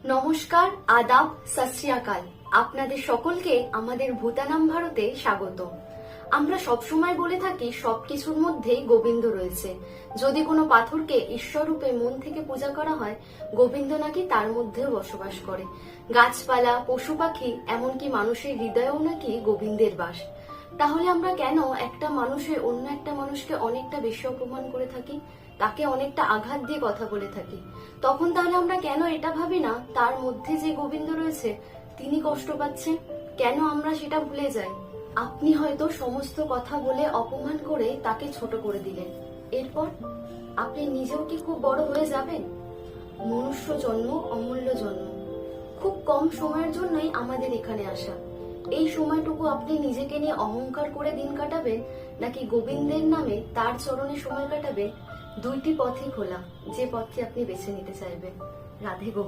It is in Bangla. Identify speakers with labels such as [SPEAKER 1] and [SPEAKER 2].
[SPEAKER 1] নমস্কার, আদাব, সত শ্রী আকাল। আপনাদের সকলকে আমাদের ভূতানাম ভারতে স্বাগত। আমরা সবসময় বলে থাকি সবকিছুর মধ্যেই গোবিন্দ রয়েছে। যদি কোনো পাথরকে ঈশ্বর রূপে মন থেকে পূজা করা হয়, গোবিন্দ নাকি তার মধ্যেও বসবাস করে। গাছপালা, পশু পাখি, এমনকি মানুষের হৃদয়েও নাকি গোবিন্দের বাস। তাহলে আমরা কেন একটা মানুষের অন্য একটা মানুষকে অনেকটা বেশি অপমান করে থাকি, তাকে অনেকটা আঘাত দিয়ে কথা বলে থাকি? তখন তাহলে আমরা কেন এটা ভাবি না তার মধ্যে যে গোবিন্দ রয়েছে তিনি কষ্ট পাচ্ছেন? কেন আমরা সেটা ভুলে যাই? আপনি হয়তো সমস্ত কথা বলে অপমান করে তাকে ছোট করে দিলেন, এরপর আপনি নিজেও কি খুব বড় হয়ে যাবেন? মনুষ্য জন্ম অমূল্য জন্ম, খুব কম সময়ের জন্যই আমাদের এখানে আসা। এই সময়টুকু আপনি নিজেকে নিয়ে অহংকার করে দিন কাটাবেন, নাকি গোবিন্দের নামে তার চরণে সময় কাটাবেন? দুইটি পথই খোলা, যে পথটি আপনি বেছে নিতে চাইবেন। রাধে গোবিন্দ।